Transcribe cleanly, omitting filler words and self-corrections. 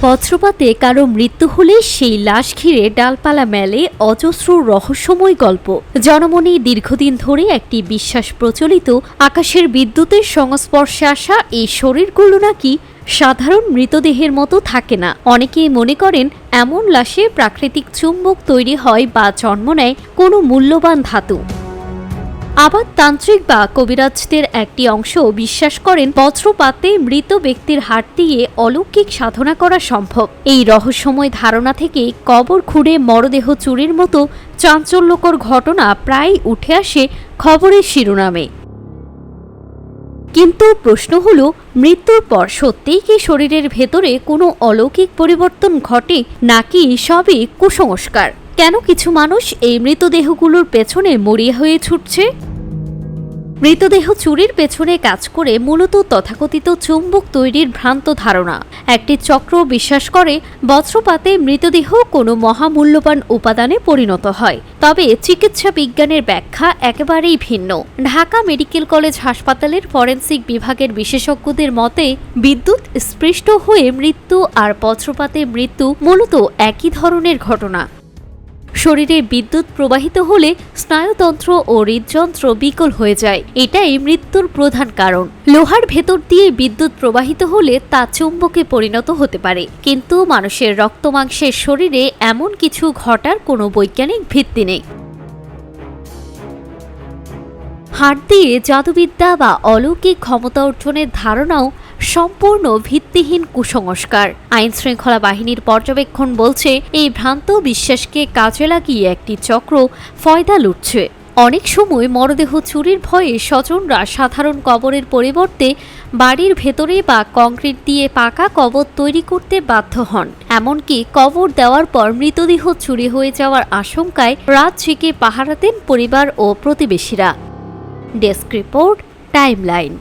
বজ্রপাতে কারো মৃত্যু হলে সেই লাশ ঘিরে ডালপালা মেলে অজস্র রহস্যময় গল্প। জনমনে দীর্ঘদিন ধরে একটি বিশ্বাস প্রচলিত, আকাশের বিদ্যুতের সংস্পর্শে আসা এই শরীরগুলো নাকি সাধারণ মৃতদেহের মতো থাকে না। অনেকেই মনে করেন এমন লাশে প্রাকৃতিক চুম্বক তৈরি হয় বা জন্ম নেয় কোনো মূল্যবান ধাতু। আবার তান্ত্রিক বা কবিরাজদের একটি অংশ বিশ্বাস করেন বজ্রপাতে মৃত ব্যক্তির হাত দিয়ে অলৌকিক সাধনা করা সম্ভব। এই রহস্যময় ধারণা থেকে কবর খুঁড়ে মরদেহ চুরির মতো চাঞ্চল্যকর ঘটনা প্রায় উঠে আসে খবরের শিরোনামে। কিন্তু প্রশ্ন হলো, মৃত্যুর পর সত্যিই কি শরীরের ভেতরে কোনো অলৌকিক পরিবর্তন ঘটে, নাকি সবই কুসংস্কার? কেন কিছু মানুষ এই মৃতদেহগুলোর পেছনে মরিয়া হয়ে ছুটছে? মৃতদেহ চুরির পেছনে কাজ করে মূলত তথাকথিত চুম্বক তৈরির ভ্রান্ত ধারণা। একটি চক্র বিশ্বাস করে বজ্রপাতে মৃতদেহ কোনো মহামূল্যবান উপাদানে পরিণত হয়। তবে চিকিৎসা বিজ্ঞানের ব্যাখ্যা একেবারেই ভিন্ন। ঢাকা মেডিকেল কলেজ হাসপাতালের ফরেনসিক বিভাগের বিশেষজ্ঞদের মতে, বিদ্যুৎ স্পৃষ্ট হয়ে মৃত্যু আর বজ্রপাতে মৃত্যু মূলত একই ধরনের ঘটনা। শরীরে বিদ্যুৎ প্রবাহিত হলে স্নায়ুতন্ত্র ও হৃদযন্ত্র বিকল হয়ে যায়, এটাই মৃত্যুর প্রধান কারণ। লোহার ভেতর দিয়ে বিদ্যুৎ প্রবাহিত হলে তা চুম্বকে পরিণত হতে পারে, কিন্তু মানুষের রক্তমাংসের শরীরে এমন কিছু ঘটার কোনো বৈজ্ঞানিক ভিত্তি নেই। হাড় দিয়ে জাদুবিদ্যা বা অলৌকিক ক্ষমতা অর্জনের ধারণাও সম্পূর্ণ ভিত্তিহীন কুসংস্কার। আইন শৃঙ্খলা বাহিনীর পর্যবেক্ষণ বলছে, এই ভ্রান্ত বিশ্বাসকে কাজে লাগিয়ে একটি চক্র ফয়দা লুটছে। অনেক সময় মরদেহ চুরির ভয়ে স্বজনরা সাধারণ কবরের পরিবর্তে বাড়ির ভেতরে বা কংক্রিট দিয়ে পাকা কবর তৈরি করতে বাধ্য হন। এমনকি কবর দেওয়ার পর মৃতদেহ চুরি হয়ে যাওয়ার আশঙ্কায় রাত জেগে পাহারা দেন পরিবার ও প্রতিবেশীরা। Desk report, timeline.